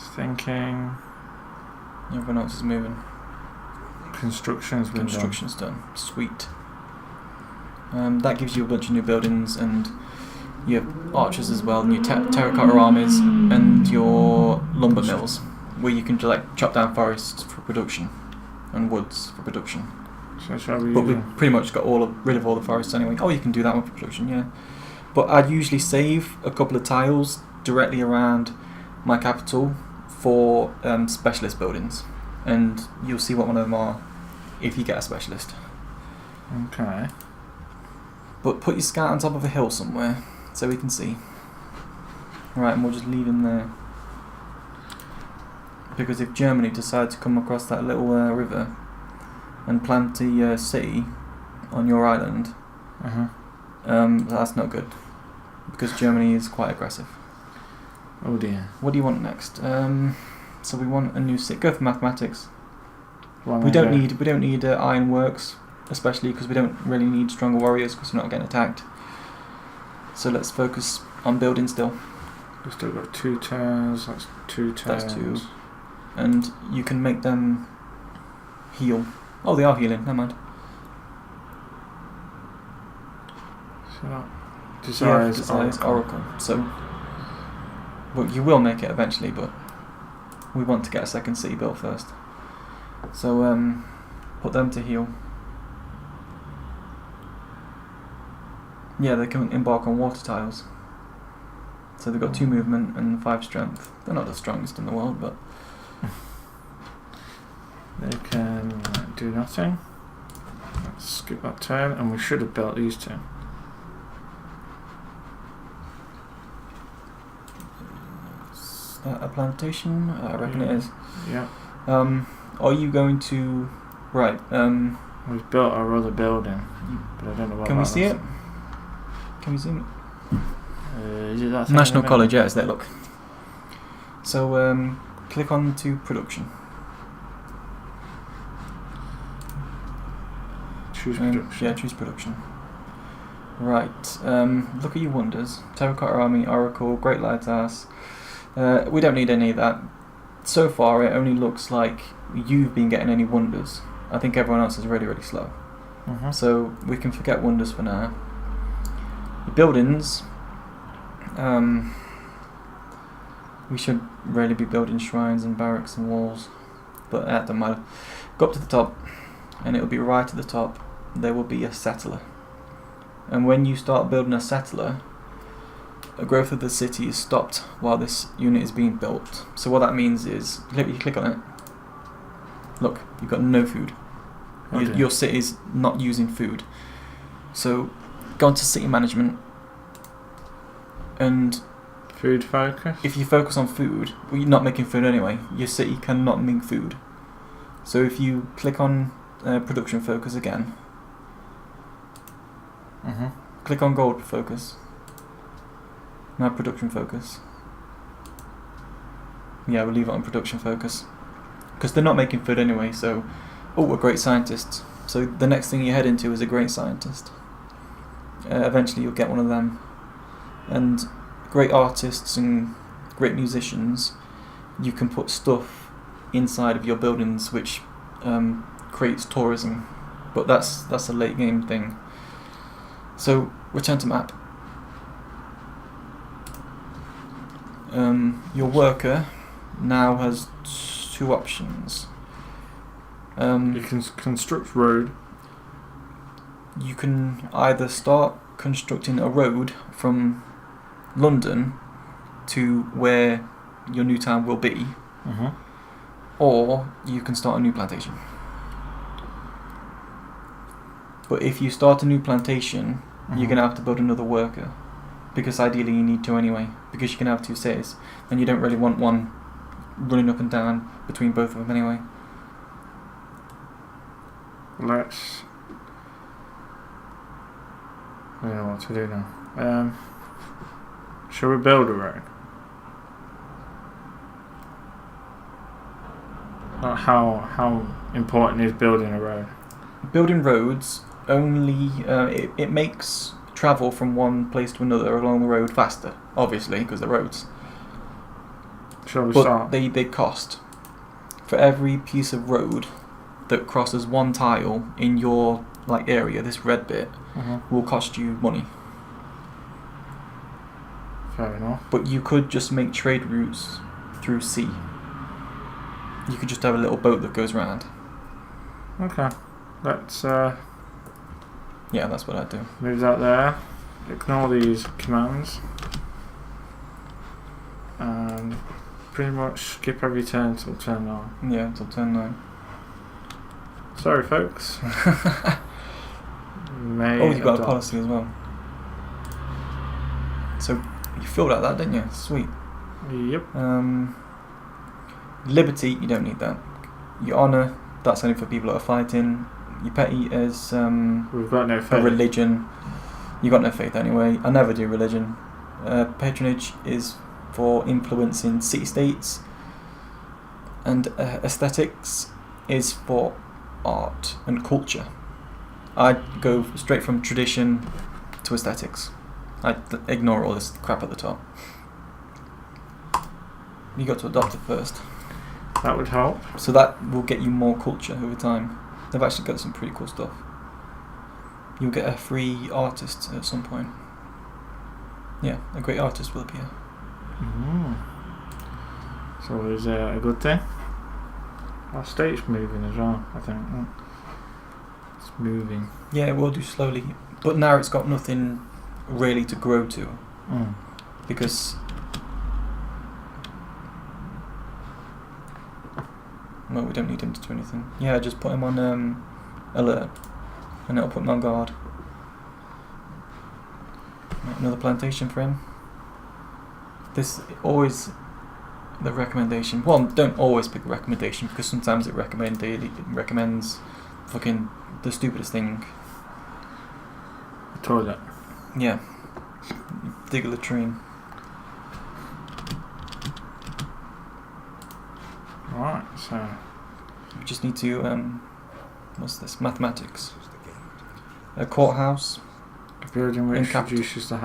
thinking. Everyone else is moving. Construction's been Construction's done. Sweet. That gives you a bunch of new buildings, and you have archers as well, and your terracotta armies, and your lumber mills, where you can like chop down forests for production, and woods for production. So shall we? But we've pretty much got rid of all the forests anyway. Oh, you can do that one for production, yeah. But I'd usually save a couple of tiles directly around my capital for specialist buildings, and you'll see what one of them are if you get a specialist. Okay. But put your scout on top of a hill somewhere so we can see. Right, and we'll just leave him there. Because if Germany decide to come across that little river and plant a city on your island, that's not good. Because Germany is quite aggressive. Oh dear. What do you want next? So we want a new city. Go for mathematics. Well, We don't need ironworks, especially because we don't really need stronger warriors because we're not getting attacked. So let's focus on building still. We've still got 2 turns. That's 2 turns. That's 2. And you can make them heal. Oh, they are healing. Never mind. So that desires Oracle. So, well, you will make it eventually, but we want to get a second city built first. So, put them to heal. Yeah, they can embark on water tiles. So they've got 2 movement and 5 strength. They're not the strongest in the world, but they can do nothing. Let's skip that turn, and we should have built these 2. Is that a plantation? I reckon it is. Yeah. Are you going to... Right, We've built our other building, but I don't know what. Can we see it? Can we zoom it? Is it that thing National in the College, yeah, it's there, look. So, click on to production. Choose production. Yeah, choose production. Right, look at your wonders. Terracotta Army, Oracle, Great Lighthouse. We don't need any of that. So far, it only looks like you've been getting any wonders. I think everyone else is really, really slow. So, we can forget wonders for now. The buildings, we should really be building shrines and barracks and walls, but that doesn't matter. Go up to the top, and it'll be right at the top. There will be a settler, and when you start building a settler, the growth of the city is stopped while this unit is being built. So what that means is, you click on it. Look, you've got no food. Okay. Your city's not using food. So go into city management, and food focus. if you focus on food, well, you're not making food anyway. Your city cannot make food. So if you click on production focus again, click on gold focus. Now production focus. Yeah, we'll leave it on production focus because they're not making food anyway. So, we're great scientists. So the next thing you head into is a great scientist. Eventually you'll get one of them. And great artists and great musicians, you can put stuff inside of your buildings which creates tourism, but that's a late game thing. So return to map. Your worker now has 2 options. You can construct road. You can either start constructing a road from London to where your new town will be, or you can start a new plantation. But if you start a new plantation, you're going to have to build another worker, because ideally you need 2 anyway, because you can have 2 cities, and you don't really want one running up and down between both of them anyway. Let's... I don't know what to do now. Shall we build a road? How important is building a road? Building roads only it makes travel from one place to another along the road faster, obviously, because they're roads. Shall we but start? they cost. For every piece of road that crosses one tile in your like area, this red bit will cost you money. Fair enough. But you could just make trade routes through sea. You could just have a little boat that goes round. Okay. Let's Yeah, that's what I'd do. move that there. Ignore these commands. And pretty much skip every turn till turn 9. Yeah, until turn 9. Sorry, folks. May Oh, you've got a adopt. policy as well. So you filled out that, didn't you? Sweet. Yep. Liberty, you don't need that. Your honour, that's only for people that are fighting. Your petty is We've got no a faith. religion. You got no faith anyway. I never do religion. Patronage is for influencing city-states, and aesthetics is for art and culture. I go straight from tradition to aesthetics. I ignore all this crap at the top. You got to adopt it first. That would help. So that will get you more culture over time. They've actually got some pretty cool stuff. You'll get a free artist at some point. Yeah, a great artist will appear. So is a good thing? Our state's moving as well, I think. It's moving. Yeah, it will do slowly. But now it's got nothing really to grow to. Because... well, we don't need him to do anything. Yeah, just put him on alert. And it'll put him on guard. Another plantation for him. This always the recommendation. Well, don't always pick a recommendation because sometimes it recommends fucking the stupidest thing. The toilet. Yeah. Dig a latrine. Right, so You just need to what's this? Mathematics. A courthouse. a building which In capital. reduces the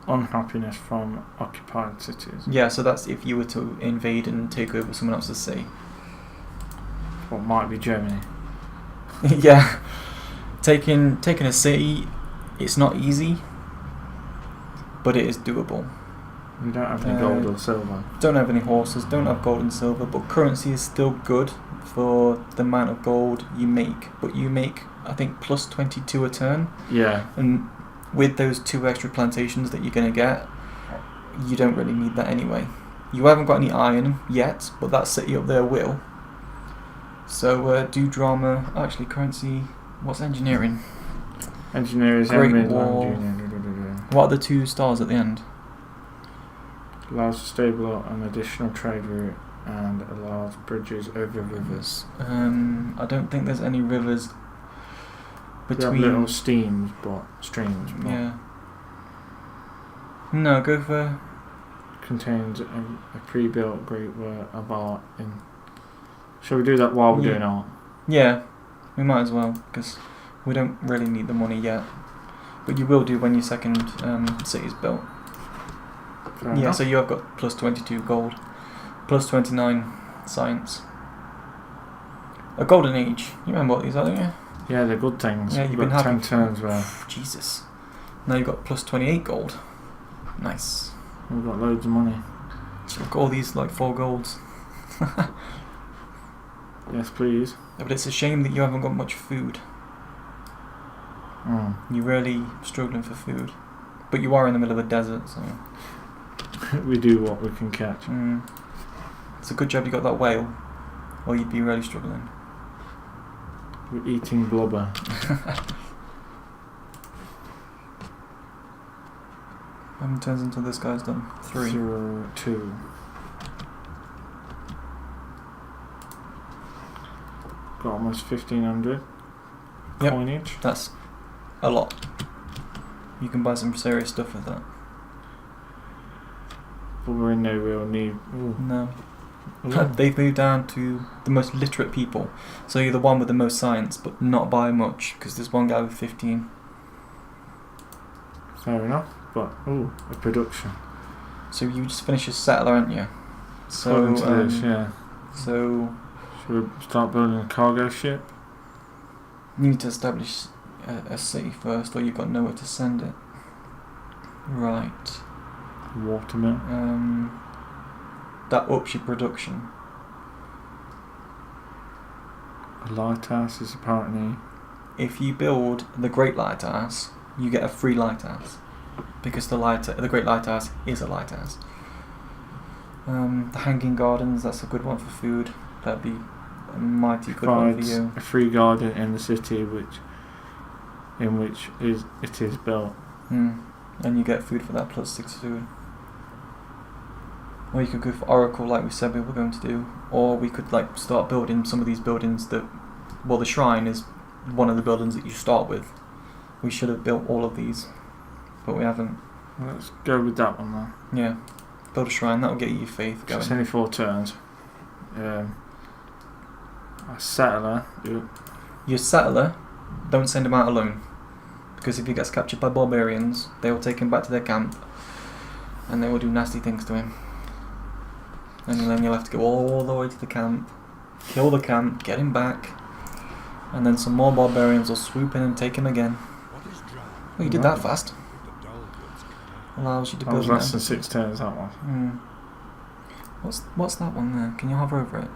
unhappiness from occupied cities. Yeah, so that's if you were to invade and take over someone else's city. What might be Germany. Yeah. Taking a city, it's not easy, but it is doable. We don't have any gold or silver. Don't have any horses, don't have gold and silver, but currency is still good for the amount of gold you make. But you make, I think, plus 22 a turn, Yeah. and with those 2 extra plantations that you're going to get, you don't really need that anyway. You haven't got any iron yet, but that city up there will. So do drama, actually currency, what's engineering? Engineers, Great Emerald, Wall. Junior. What are the 2 stars at the end? Allows to stable an additional trade route and allows bridges over rivers. I don't think there's any rivers We have between. little streams, but Yeah. No, go for. contains a pre-built great work of art in. Shall we do that while we're Yeah. doing art? Yeah, we might as well because we don't really need the money yet, but you will do when your second city's built. Fair Yeah, enough. so you have got plus 22 gold, plus 29 science. A golden age. You remember what these are, don't you? Yeah, they're good things. Yeah, you've We've been got 10 happy. turns worth. Jesus. Now you've got plus 28 gold. Nice. We've got loads of money. So look at all these like 4 golds. Yes, please. But it's a shame that you haven't got much food. You're really struggling for food. But you are in the middle of a desert, so... We do what we can catch. It's a good job you got that whale, or you'd be really struggling. We're eating blubber. How many turns until this guy's done? 3. 0, 2. Got almost 1,500 Yep. coinage. That's a lot. You can buy some serious stuff with that. But we're in no real need. Ooh. No. Ooh. They've moved down to the most literate people. So you're the one with the most science, but not by much, because there's one guy with 15. Fair enough. But, ooh, a production. So you just finished as settler, aren't you? So, According to this, yeah. So Should we start building a cargo ship? you need to establish a city first, or you've got nowhere to send it. Right. Watermill. That ups your production. A lighthouse is apparently... If you build the Great Lighthouse, you get a free lighthouse, because the Great Lighthouse is a lighthouse. The Hanging Gardens, that's a good one for food. That'd be a mighty good one for you. A free garden in the city in which it is built. And you get food for that, plus 6 food. Or you could go for Oracle like we said we were going to do. Or we could like start building some of these buildings that... Well, the shrine is one of the buildings that you start with. We should have built all of these, but we haven't. Let's go with that one then. Yeah. Build a shrine, that'll get you your faith going. It's only 4 turns. A settler. Your settler, don't send him out alone. Because if he gets captured by barbarians, they will take him back to their camp. And they will do nasty things to him. And then you'll have to go all the way to the camp, kill the camp, get him back, and then some more barbarians will swoop in and take him again. Oh, you did that fast. Allows you to That build was less than 6 turns, that one. What's that one there? Can you hover over it?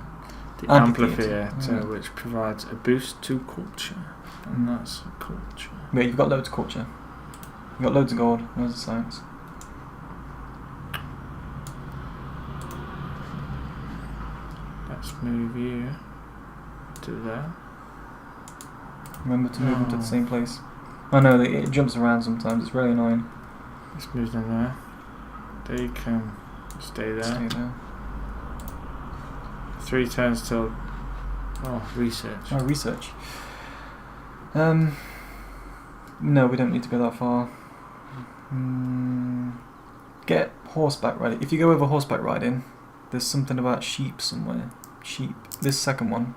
The Amphitheatre. amphitheatre, which provides a boost to culture. And that's culture. Yeah, you've got loads of culture. You've got loads of gold, loads of science. Let's move you to there. Remember to move them to the same place. I know, it jumps around sometimes, it's really annoying. Let's move them there. They can stay there. Stay there. 3 turns till... research. Oh, research. No, we don't need to go that far. Get horseback riding. If you go over horseback riding, there's something about sheep somewhere. Sheep. This second one.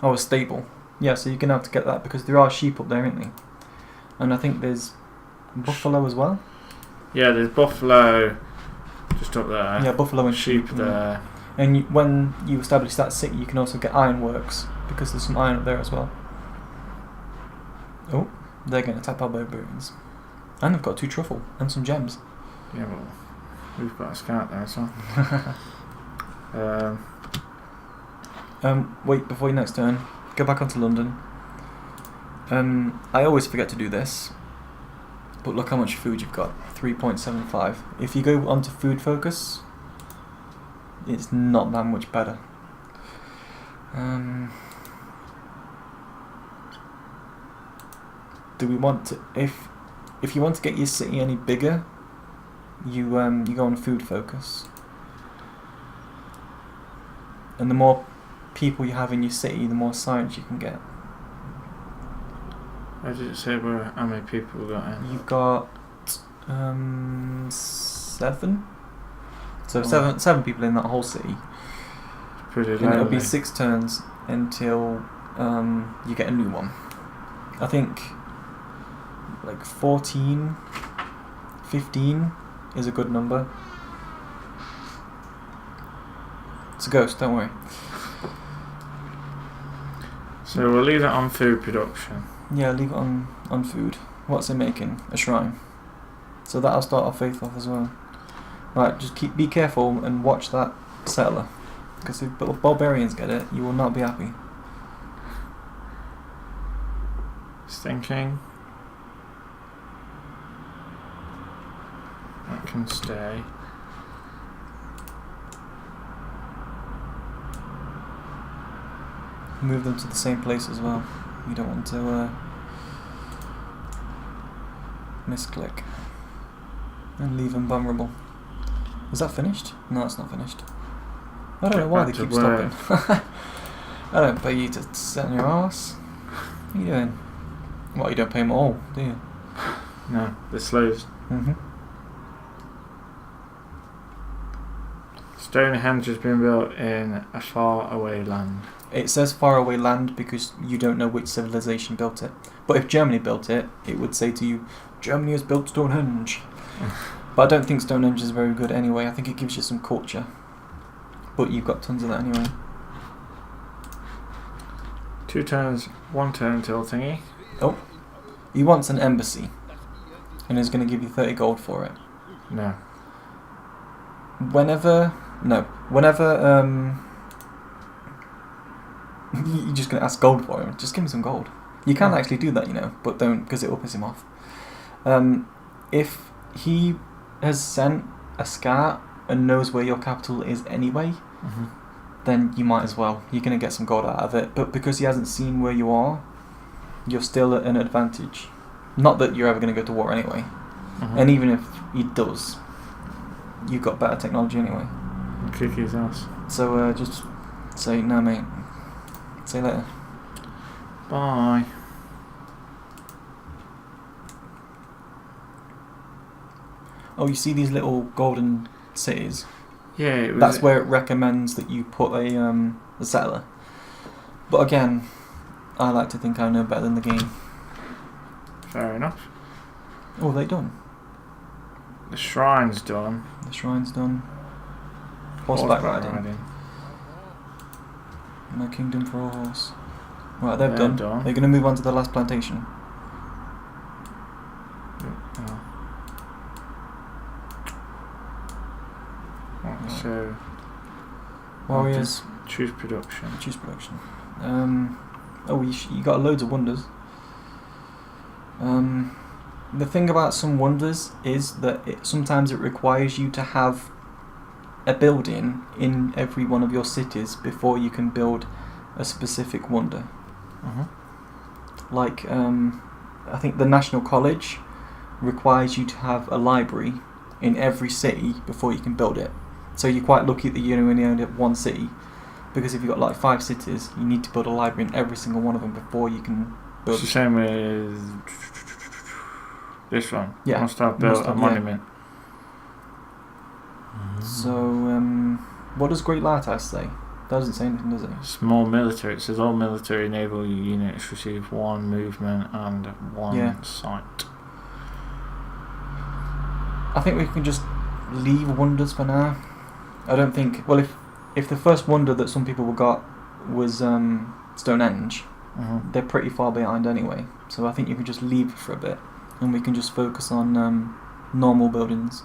Oh, a stable. Yeah, so you're going to have to get that because there are sheep up there, aren't there? And I think there's buffalo as well. Yeah, there's buffalo just up there. Yeah, buffalo and sheep sheep there. And when you establish that city, you can also get ironworks because there's some iron up there as well. Oh, they're going to attack our barbarians. And they've got 2 truffle and some gems. Yeah, well, we've got a scout there, so. Wait, before your next turn, go back onto London. I always forget to do this, but look how much food you've got, 3.75. If you go onto food focus, it's not that much better. Do we want to, if you want to get your city any bigger, you go on food focus. And the more people you have in your city, the more science you can get. Where did it say how many people we got in? You've got 7. So seven people in that whole city. Pretty And it'll lonely. be 6 turns until you get a new one. I think like 14, 15 is a good number. It's a ghost, don't worry. So we'll leave that on food production. Yeah, leave it on food. What's it making? A shrine. So that'll start our faith off as well. Right, just be careful and watch that settler. Because if barbarians get it, you will not be happy. Stinking. That can stay. Move them to the same place as well. You don't want to misclick. And leave them vulnerable. Is that finished? No, it's not finished. I don't know why they keep stopping. I don't pay you to sit on your arse. What are you doing? What, you don't pay them at all, do you? No, they're slaves. Stonehenge has been built in a far away land. It says far away land because you don't know which civilization built it. But if Germany built it, it would say to you, Germany has built Stonehenge. But I don't think Stonehenge is very good anyway. I think it gives you some culture. but you've got tons of that anyway. 2 turns, 1 turn till thingy. Oh, he wants an embassy, and he's going to give you 30 gold for it. No. Whenever you're just going to ask gold for him, just give him some gold. You can actually do that, you know, but don't, because it will piss him off. If he has sent a scout and knows where your capital is anyway, then you might as well. You're going to get some gold out of it. But because he hasn't seen where you are, you're still at an advantage. Not that you're ever going to go to war anyway. And even if he does, you've got better technology anyway. Kick his ass. So just say, no mate, see you later. Bye. Oh, you see these little golden cities? Yeah, it was That's where it recommends that you put a settler. But again, I like to think I know better than the game. Fair enough. Oh, they done. The shrine's done. The shrine's done. Horseback riding. No kingdom for a horse. Right, they're done. They're going to move on to the last plantation. Oh. So, Warriors. choose production. Choose production. Oh, you got loads of wonders. The thing about some wonders is that sometimes it requires you to have a building in every one of your cities before you can build a specific wonder. Like, I think the National College requires you to have a library in every city before you can build it. So you're quite lucky that you only have one city, because if you've got like 5 cities, you need to build a library in every single one of them before you can build. It's the same with this one. Yeah. Must have built a monument. So, what does Great Lighthouse say? Doesn't say anything, does it? Small military. It says all military naval units receive 1 movement and 1 sight. I think we can just leave wonders for now. I don't think. Well, if the first wonder that some people got was Stonehenge, they're pretty far behind anyway. So I think you can just leave it for a bit, and we can just focus on normal buildings.